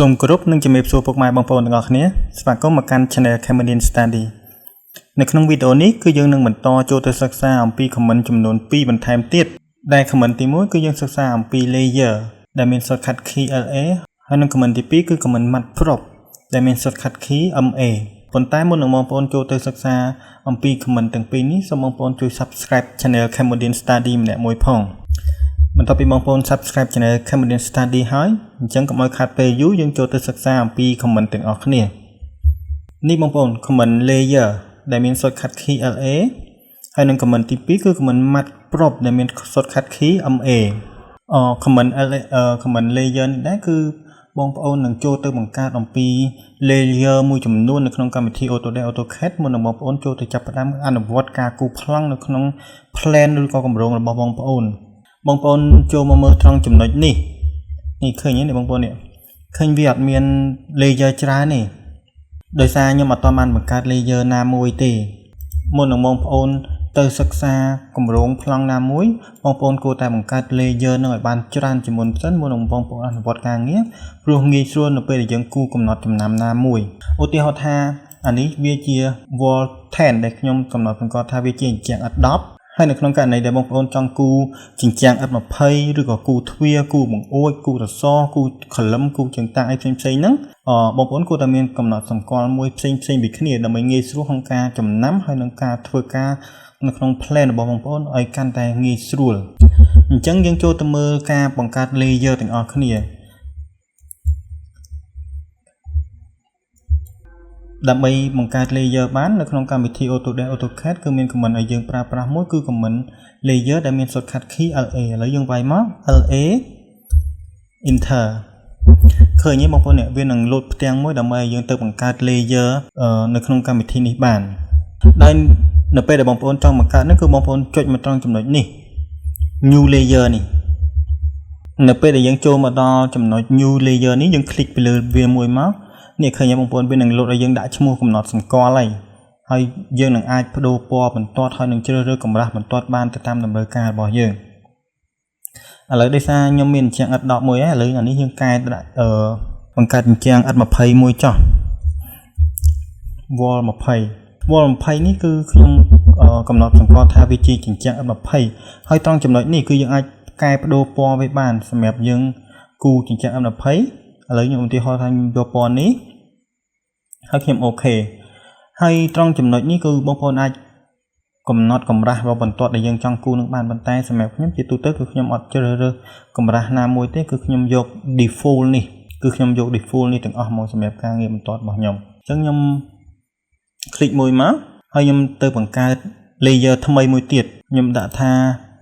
សូមគោរពនិងជំរាបសួរពុកម៉ែបងប្អូនទាំងអស់គ្នាស្វាគមន៍មកកាន់ Channel Cambodian Study នៅក្នុងវីដេអូនេះគឺយើងនឹងបន្តចូលទៅសិក្សាអំពី comment ចំនួន2បន្ថែមទៀតដែល comment ទី1គឺយើងសិក្សាអំពី layer ដែលមាន shortcut key LA ហើយនិង comment ទី2គឺ comment mat prop ដែលមាន shortcut key MA ប៉ុន្តែមុននឹងបងប្អូនចូលទៅសិក្សាអំពី comment ទាំងពីរនេះសូមបងប្អូនជួយ subscribe Channel Cambodian Study ម្នាក់មួយផងបន្ទាប់ពីបងប្អូន subscribe Channel Cambodian Study ហើយអញ្ចឹងកុំឲ្យខាតពេលយូរយើងចូលទៅសិក្សាអំពី comment ទាំងអស់គ្នានេះបងប្អូន comment layer ដែលមាន shortcut key LA ហើយនិង comment ទី2គឺ comment mat prop ដែលមាន shortcut key MA comment LA comment layer នេះដែរគឺបងប្អូននឹងចូលទៅបង្កើតអំពី layer មួយចំនួននៅក្នុងកម្មវិធី Autodesk AutoCAD មុននឹងបងប្អូនចូលទៅចាប់ផ្ដើមអនុវត្តការគូរប្លង់នៅក្នុង plan ឬក៏គម្រោងរបស់បងប្អូនចូលមកមើលត្រង់ចំណុចនេះឃើញទេបងប្អូននេះឃើញវាអត់មាន layer ច្រើនទេដោយសារខ្ញុំអត់បានបង្កើត layer ណាមួយទេមុននឹងបងប្អូនទៅសិក្សាគម្រោងប្លង់ណាមួយបងប្អូនគួរតែបង្កើត layer នឹងឲ្យបានច្រើនជាងមុនសិនមុននឹងបងប្អូនអនុវត្តការងារព្រោះងាយស្រួលនៅពេលដែលយើងគូរកំណត់ចំណាំណាមួយឧទាហរណ៍ថាអានេះវាជា wall 10ដែលខ្ញុំកំណត់បង្កត់ថាវាជាអញ្ចឹងឥត10ហើយនៅក្នុងករណីដែលបងប្អូនចង់គូរជញ្ជាំងឥត20ឬក៏គូរទ្វារគូរបង្អួចគូរសសរគូរខលឹមគូរជើងតាំងអីផ្សេងៗហ្នឹងបងប្អូនគួរតែមានកំណត់សម្គាល់មួយផ្សេងពីគ្នាដើម្បីងាយស្រួលក្នុងការចំណាំហើយនឹងការធ្វើការនៅក្នុង plan របស់បងប្អូនឲ្យកាន់តែងាយស្រួលអញ្ចឹងយើងចូលទៅមើលការបង្កើត layer ទាំងអស់គ្នាដើម្បីបង្កើត layer បាននៅក្នុងកម្មវិធី Autodesk AutoCAD គឺមាន comment ឲ្យយើងប្រើប្រាស់មួយគឺ comment layer ដែលមាន shortcut key LA ឥឡូវយើងវាយមក LA enter ឃើញទេបងប្អូនវានឹងលោតផ្ទាំងមួយដើម្បីឲ្យយើងទៅបង្កើត layer នៅក្នុងកម្មវិធីនេះបានដោយនៅពេលដែលបងប្អូនចង់បង្កើតនោះគឺបងប្អូនចុចមកត្រង់ចំណុចនេះ new layer នេះនៅពេលដែលយើងចូលមកដល់ចំណុច new layer នេះយើងคลิกពីលើវាមួយមកនេះឃើញទេបងប្អូនវានឹងលោតឲ្យយើងដាក់ឈ្មោះកំណត់សម្គាល់ហើយយើងនឹងអាចបដូរពណ៌បន្ទាត់ហើយនឹងជ្រើសរើសកម្រាស់បន្ទាត់បានទៅតាមតម្រូវការរបស់យើងឥឡូវដោយសារខ្ញុំមានអញ្ចឹងឥត10មួយហើយឥឡូវអានេះយើងកែដាក់បង្កើតអញ្ចឹងឥត20មួយចុះ wall 20នេះគឺខ្ញុំកំណត់សម្គាល់ថាវាជាជញ្ជាំងឥត20ហើយត្រង់ចំណុចនេះគឺយើងអាចកែបដូរពណ៌វាបានសម្រាប់យើងគូជញ្ជាំងឥត20ឥឡូវខ្ញុំឧទាហរណ៍ថាខ្ញុំយកពណ៌នេះហើយខ្ញុំអូខេហើយត្រង់ចំណុចនេះគឺបងប្អូនអាចកំណត់កម្រាស់របស់បន្ទាត់ដែលយើងចង់គូរនឹងបានប៉ុន្តែសម្រាប់ខ្ញុំជាទូទៅគឺខ្ញុំអត់ជ្រើសរើសកម្រាស់ណាមួយទេគឺខ្ញុំយក default នេះគឺខ្ញុំយក default នេះទាំងអស់មកសម្រាប់ការងារបន្ទាត់របស់ខ្ញុំអញ្ចឹងខ្ញុំคลิกមួយមកហើយខ្ញុំទៅបង្កើត layer ថ្មីមួយទៀតខ្ញុំដាក់ថា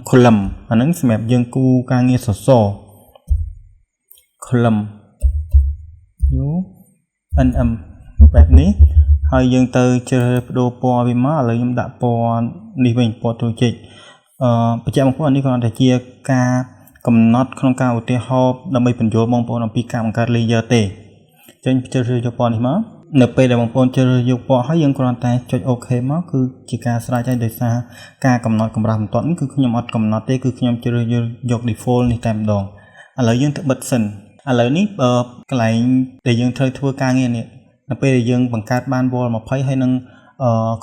column អាហ្នឹងសម្រាប់យើងគូរការងារសសរ column UNM បែបនេះហើយយើងទៅជ្រើសបដូរពណ៌វាមកឥឡូវខ្ញុំដាក់ពណ៌នេះវិញពណ៌ត្រួយចេកបញ្ជាក់បងប្អូននេះគ្រាន់តែជាការកំណត់ក្នុងការឧទាហរណ៍ដើម្បីបញ្យល់បងប្អូនអំពីការបង្កើត layer ទេអញ្ចឹងជ្រើសរើសយកពណ៌នេះមកនៅពេលដែលបងប្អូនជ្រើសរើសយកពណ៌ហើយយើងគ្រាន់តែចុច OK មកគឺជាការស្រេចហើយដោយសារការកំណត់កម្រាស់បន្ទាត់នេះគឺខ្ញុំអត់កំណត់ទេគឺខ្ញុំជ្រើសយក default នេះតែម្ដងឥឡូវយើងទៅបិទសិនឥឡូវនេះកន្លែងដែលយើងត្រូវធ្វើការងារនេះនៅពេលដែលយើងបង្កើតបាន wall 20ហើយនឹង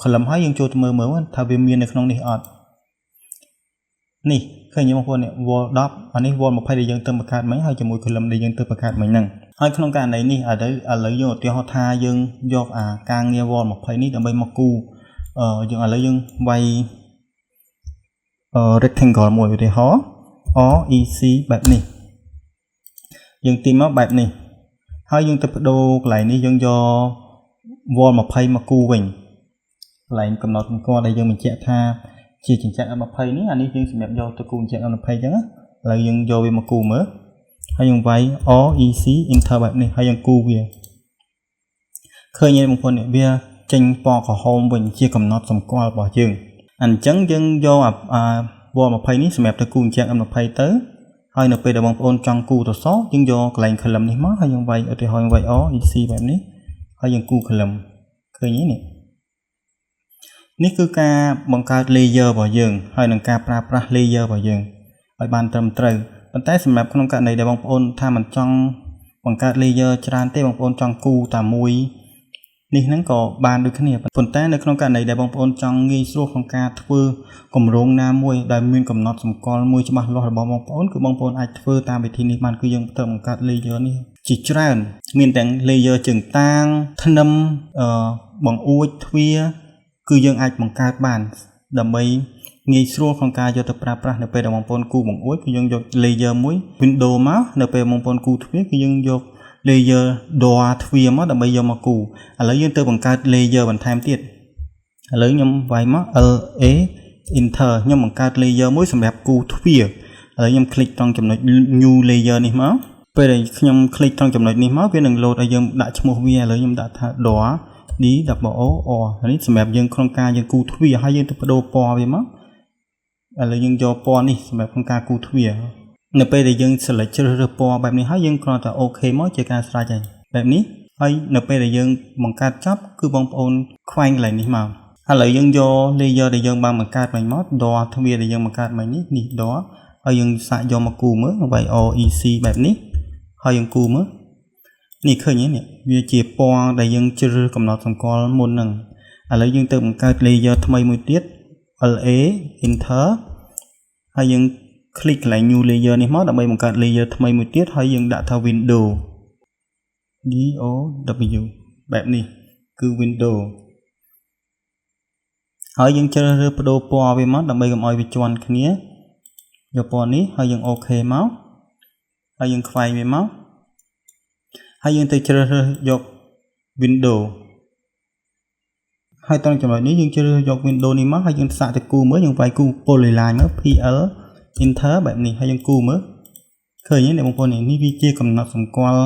column ហើយយើងចូលទៅមើលថាវាមាននៅក្នុងនេះអត់នេះឃើញបងប្អូននេះ wall 10អានេះ wall 20ដែលយើងទៅបង្កើតមិញហើយជាមួយ column ដែលយើងទៅបង្កើតមិញហ្នឹងហើយក្នុងករណីនេះឥឡូវយើងឧទាហរណ៍ថាយើងយកការងារ wall 20នេះដើម្បីមកគូយើងឥឡូវយើងវាយrectangle មួយឧទាហរណ៍ REC បែបនេះយើងទីមកបែបនេះហើយយើងទៅបដូរកន្លែងនេះយើងយក wall 20មកគូវិញកន្លែងកំណត់សម្គាល់ដែលយើងបញ្ជាក់ថាជាជញ្ជាំង20នេះអានេះយើងសម្រាប់យកទៅគូជញ្ជាំង20អញ្ចឹងឥឡូវយើងយកវាមកគូមើលហើយយើងវាយ REC enter បែបនេះហើយយើងគូវាឃើញទេបងប្អូនវាចេញពណ៌ក្រហមវិញជាកំណត់សម្គាល់របស់យើងអញ្ចឹងយើងយកwall 20នេះសម្រាប់ទៅគូជញ្ជាំង20ទៅហើយនៅពេលដែលបងប្អូនចង់គូសសរយើងយកកន្លែង column នេះមកហើយយើងវាយឧទាហរណ៍យើងវាយ REC បែបនេះហើយយើងគូ column ឃើញទេនេះគឺការបង្កើត layer របស់យើងហើយនឹងការប្រើប្រាស់ layer របស់យើងឲ្យបានត្រឹមត្រូវប៉ុន្តែសម្រាប់ក្នុងករណីដែលបងប្អូនថាមិនចង់ប បង្កើត layer ច្រើនទេបងប្អូនចង់គូតែមួយនេះហ្នឹងក៏បានដូចគ្នាប៉ុន្តែនៅក្នុងករណីដែលបងប្អូនចង់ងាយស្រួលក្នុងការធ្វើគម្រោងណាមួយដែលមានកំណត់សម្គាល់មួយច្បាស់លាស់របស់បងប្អូនគឺបងប្អូនអាចធ្វើតាមវិធីនេះបានគឺយើងត្រូវបង្កើត layer នេះជាច្រើនមានទាំង layer ជើងតាងធ្នឹមបង្អួចទ្វារគឺយើងអាចបង្កើតបានដើម្បីងាយស្រួលក្នុងការយកទៅប្រើប្រាស់នៅពេលដែលបងប្អូនគូបង្អួចគឺយើងយក layer មួយ window មកនៅពេលបងប្អូនគូទ្វារគឺយើងយក layer door ទ្វារមកដើម្បីយកមកគូឥឡូវយើងទៅបង្កើត layer បន្ថែមទៀតឥឡូវខ្ញុំវាយមក LA enter ខ្ញុំបង្កើត layer មួយសម្រាប់គូទ្វារឥឡូវខ្ញុំคลิกត្រង់ចំណុច new layer នេះមកពេលដែលខ្ញុំคลิกត្រង់ចំណុចនេះមកវានឹង load ឲ្យយើងដាក់ឈ្មោះវាឥឡូវខ្ញុំដាក់ថា door D W O R នេះសម្រាប់យើងក្នុងការយើងគូទ្វារហើយយើងទៅបដូរពណ៌វាមកឥឡូវយើងយកពណ៌នេះសម្រាប់ក្នុងការគូទ្វារនៅពេលដែលយើង select ជ្រើសរើសពណ៌បែបនេះហើយយើងគ្រាន់តែ OK មកជាការស្រេចហើយបែបនេះហើយនៅពេលដែលយើងបង្កើតចប់គឺបងប្អូនខ្វែងកន្លែងនេះមកឥឡូវយើងយក layer ដែលយើងបានបង្កើតមិញមក door ទ្វារដែលយើងបង្កើតមិញនេះ door ហើយយើងសាកយកមកគូមើលវាយ OEC បែបនេះហើយយើងគូមើលនេះឃើញទេនេះវាជាពណ៌ដែលយើងជ្រើសរើសកំណត់សម្គាល់មុនហ្នឹងឥឡូវយើងទៅបង្កើត layer ថ្មីមួយទៀត LA enter ហើយយើង click កន្លែង new layer នេះមកដើម្បីបង្កើត layer ថ្មីមួយទៀតហើយយើងដាក់ថា window D O W បែបនេះគឺ window ហើយយើងជ្រើសរើសបដូរពណ៌វាមកដើម្បីកុំឲ្យវាជាន់គ្នាយកពណ៌នេះហើយយើង OK មកហើយយើងខ្វែងវាមកហើយយើងទៅជ្រើសរើសយក window ហើយត្រង់ចំណុចនេះយើងជ្រើសយក window នេះមកហើយយើងសាកទៅគូមើលយើងវាយគូ polyline មក PL enter បែបនេះហើយយើងគូមើលឃើញទេអ្នកបងប្អូននេះវាជាកំណត់សម្គាល់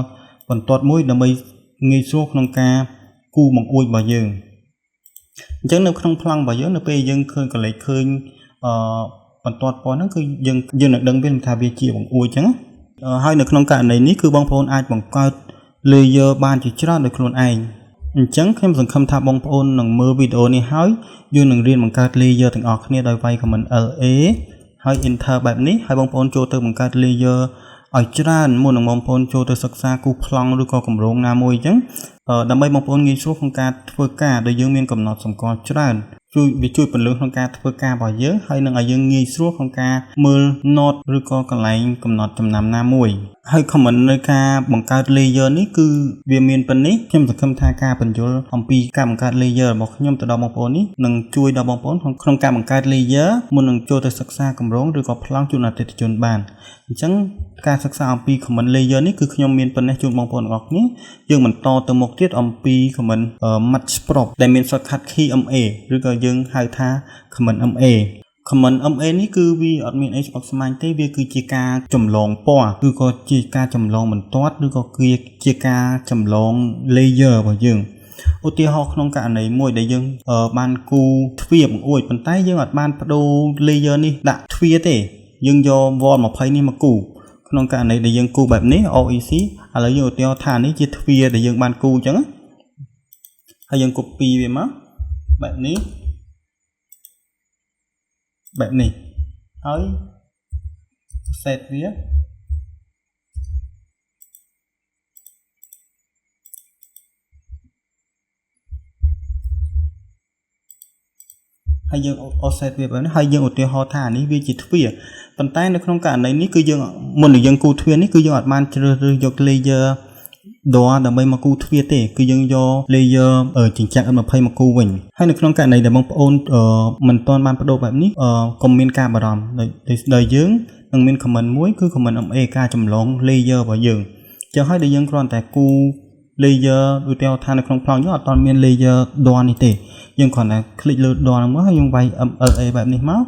បន្ទាត់មួយដើម្បីងាយស្រួលក្នុងការគូបង្អួចរបស់យើងអញ្ចឹងនៅក្នុងប្លង់របស់យើងនៅពេលយើងឃើញកលេចឃើញបន្ទាត់ពណ៌ហ្នឹងគឺយើងនឹងដឹងវាថាវាជាបង្អួចអញ្ចឹងហើយនៅក្នុងករណីនេះគឺបងប្អូនអាចបង្កើត layer បានជាច្រើនដោយខ្លួនឯងអញ្ចឹងខ្ញុំសង្ឃឹមថាបងប្អូននឹងមើលវីដេអូនេះហើយយើងនឹងរៀនបង្កើត layer ទាំងអស់គ្នាដោយវាយ comment LA ហើយ enter បែបនេះហើយបងប្អូនចូលទៅបង្កើត layer ឲ្យច្រើនមុននឹងបងប្អូនចូលទៅសិក្សាគូប្លង់ឬក៏គម្រោងណាមួយអញ្ចឹងដើម្បីបងប្អូនងាយស្រួលក្នុងការធ្វើការដោយយើងមានកំណត់សម្គាល់ច្រើនជួយពន្លឿនក្នុងការធ្វើការរបស់យើងហើយនឹងឲ្យយើងងាយស្រួលក្នុងការមើល note ឬក៏កន្លែងកំណត់ចំណាំណាមួយហើយ comment នៅការបង្កើត layer នេះគឺវាមានប៉ុណ្នេះខ្ញុំសង្ឃឹមថាការបញ្យល់អំពីការបង្កើត layer របស់ខ្ញុំទៅដល់បងប្អូននេះនឹងជួយដល់បងប្អូនក្នុងការបង្កើត layer មុននឹងចូលទៅសិក្សាគម្រោងឬក៏ប្លង់ជូនអតិថិជនបានអញ្ចឹងការសិក្សាអំពី comment layer នេះគឺខ្ញុំមានប៉ុណ្ណេះជូនបងប្អូនទាំងអស់គ្នាយើងបន្តទៅមុខទៀតអំពី comment Matchprop ដែលមាន shortcut key MA ឬក៏យើងហៅថា comment MA comment MA នេះគឺវាអត់មានអីស្មុគស្មាញទេវាគឺជាការចម្លងពណ៌ឬក៏ជាការចម្លងបន្ទាត់ឬក៏ជាការចម្លង layer របស់យើងឧទាហរណ៍ក្នុងករណីមួយដែលយើងបានគូទ្វារបង្អួចប៉ុន្តែយើងអត់បានបដូរ layer នេះដាក់ទ្វារទេយើងយក wall 20នេះមកគូក្នុងករណីដែលយើងគូបែបនេះ OEC ឥឡូវយើងឧទាហរណ៍ថានេះជាទ្វារដែលយើងបានគូអញ្ចឹងហើយយើង copy វាមកបែបនេះហើយ set វាហើយយើង offset វាបែបនេះហើយយើងឧទាហរណ៍ថានេះវាជាទ្វារប៉ុន្តែនៅក្នុងករណីនេះគឺយើងមុននឹងយើងគូទ្វារនេះគឺយើងអត់បានជ្រើសរើសយក layer door ដើម្បីមកគូទ្វារទេគឺយើងយក layer ចិញ្ចក់ M20 មកគូវិញហើយនៅក្នុងករណីដែលបងប្អូនមិនទាន់បានបដូរបែបនេះកុំមានការបារម្ភដោយយើងនឹងមាន comment មួយគឺ comment MA ការចម្លង layer របស់យើងអញ្ចឹងហើយដែលយើងគ្រាន់តែគូ layer ឧទាហរណ៍ថានៅក្នុងប្លង់យើងអត់ទាន់មាន layer door នេះទេយើងគ្រាន់តែ click លើ door ហ្នឹងមកហើយយើងវាយ MLA បែបនេះមក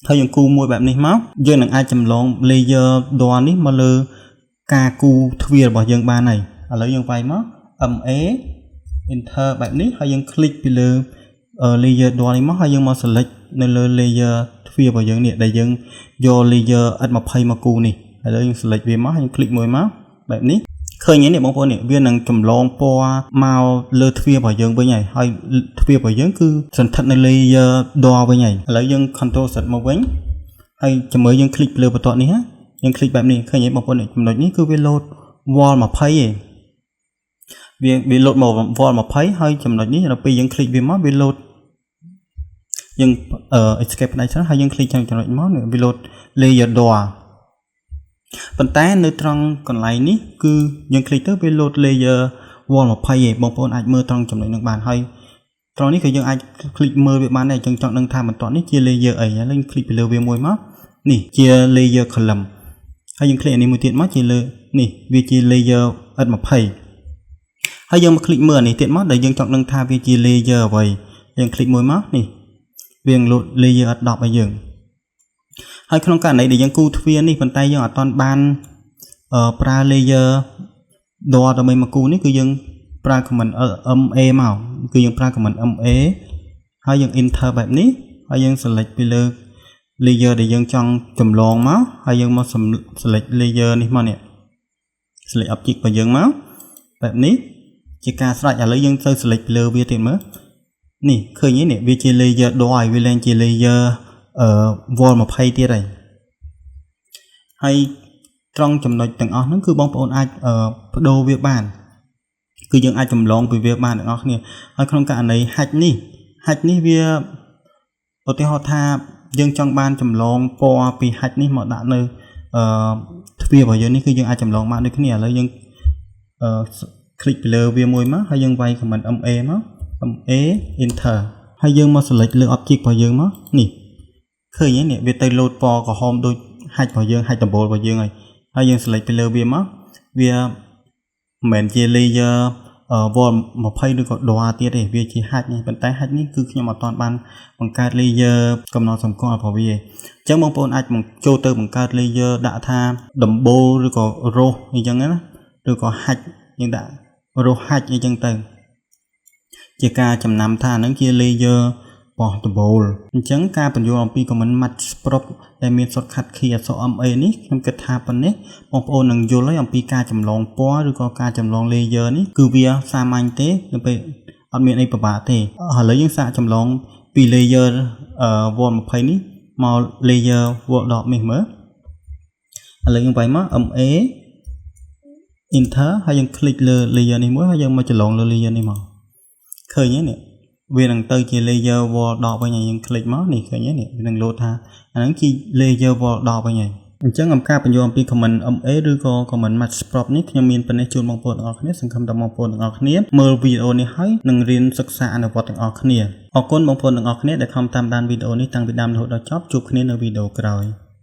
ហើយយើងគូមួយបែបនេះមកយើងនឹងអាចចម្លង layer door នេះមកលើការគូទ្វាររបស់យើងបានហើយឥឡូវយើងវាយមក MA enter បែបនេះហើយយើង click ពីលើ layer door នេះមកហើយយើងមក select នៅលើ layer ទ្វាររបស់យើងនេះដែលយើងយក layer S20 មកគូនេះឥឡូវយើង select វាមកហើយយើង click មួយមកបែបនេះឃើញទេបងប្អូននេះវានឹងចម្លងពណ៌មកលើទ្វាររបស់យើងវិញហើយទ្វាររបស់យើងគឺសន្ធិដ្ឋនៅ layer door វិញហើយឥឡូវយើង control Z មកវិញហើយចាំមើលយើង click លើបន្ទាត់នេះយើង click បែបនេះឃើញទេបងប្អូនចំណុចនេះគឺវា load wall 20 vì load màu wall 20 hơi chậm nói ní là bây giờ click vì mất vì load nhưng escape này hay nhưng click trong nói mất nữa vì load layer door phần tay nơi trong còn lại ní cứ nhưng click tới vì load layer wall 20 bông phone ai mơ trong chậm nói nước bàn hay trongนี้คือยังไอคลิกมือแบบมันในจังจังนั่งทำมันตอนนี้เจเลเยอร์ไอ้แล้วคลิกไปเลยเวียมวยมั้งนี่เจเลเยอร์คลัมให้ยังคลิกอันนี้มือเตียนมั้งเจเลนี่วิเจเลเยอร์อัดมาไพ่ให้ยังมาคลิกมือนี่เตียนมั้งแต่ยังจังนั่งทำวิเจเลเยอร์ไว้ยังคลิกมวยมั้งนี่เวียงโหลดเลเยอร์อัดดอกไปยังให้ขนมการไหนเดี๋ยวยังกูทวีนี่คนไตยังอัดตอนบานปลาเลเยอร์ดอทำไมมากูนี่คือยังปลาของมันเอมาคือยังปลาของมันเอให้ยังอินเทอร์แบบนี้ให้ยังสลัดไปเลยเลเยอร์เดี๋ยวยังจังจำลองมั้งให้ยังมาสลัดเลเยอร์นี่มาเนี่ยสลัดอัพจิกไปยังมั้งแบบนี้จะการสลัดอะไรยังสลัดไปเลยวิธีติดมั้งนี่เคยนี้เนี่ยวิธีเลเยอร์ดอยวิเลนจีเลเยอร์วอลมาไพ่ที่ไรให้ตรงจำนวนต่างๆนั่นคือบางคนอาจโดเวียบานคือยังอาจจำลองไปเวียบานต่างๆเนี่ยให้โครงการในฮัจนี่เวียปฏิหัวทายังจังบานจำลองปอปีฮัจนี่เหมาะด่านเลยทวีบอกเยอะนี่คือยังอาจจำลองมาด้วยขึ้นเนี่ยแล้วยังคลิกไปเลยเวียมวยมั้งให้ยังไวของมันเอมั้งเอินเตอร์ให้ยังมาสลัดเลือกออบเจกต์พอยังมั้งนี่เคยเนี่ยเวียไตโหลดปอกับโฮมโดยฮัจพอยังฮัจตัมโบพอยังไงให้ยังสลัดไปเลยเวียมั้งเวียเหมือนเจเลเยอร์วอลมาไพ่ด้วยก็ดอเตียเดเวียจีฮัจนี่เป็นไตฮัจนี่คือขยำตอนบานบังการเลเยอร์กำนองสมก้อนพอเวียจังบางคนอาจบังโจเตอร์บังการเลเยอร์ด่าทาดัมโบหรือก็โรอย่างนั้นนะหรือก็ฮัจยังด่าโรฮัจยังเติมเจ้าการจำนำท่านั้นคือเลเยอร์ปอตโบลจังการปัญญาปีก็มันมัดปรบแต่มีสดขัดเขียดสอมนี่มันกระทาปันนี้บางคนหนึ่งโยนแล้วปีการจำลองปอหรือก็การจำลองเลเยอร์นี่คือเวียซามันเต้ไปอันมีในประบาเต้หรือยังสาจำลองปีเลเยอร์วอลมาไพ่นี้มาเลเยอร์วอลดอกไม่เหมืออะไรยังไปมั้งอินเทอร์ให้ยังคลิกเลยเลเยอร์นี่มั้งให้ยังมาจำลองเลเยอร์นี่มั้งเคยเนี่ยเวียนเตอร์จีเลเยอร์วอลดอกไปไงยังคลิกมั้งนี่เคยเนี่ยเวียนโหลดท่าอันนั้นจีเลเยอร์วอลดอกไปไงจังการปัญญาปีคอมมันหรือก็คอมมันมัดสปรอปนี้ยังมีเป็นในจูนบางปนออกนี้สังคมดำบางปนออกนี้เมื่อวิดีโอนี้ให้หนึ่งเรียนศึกษาอันดับวัดออกนี้ออกก้นบางปนออกนี้ได้คำตามด้านวิดีโอนี้ตั้งไปดำโหลดจอบจูบนี้ในวิดีโอกลอย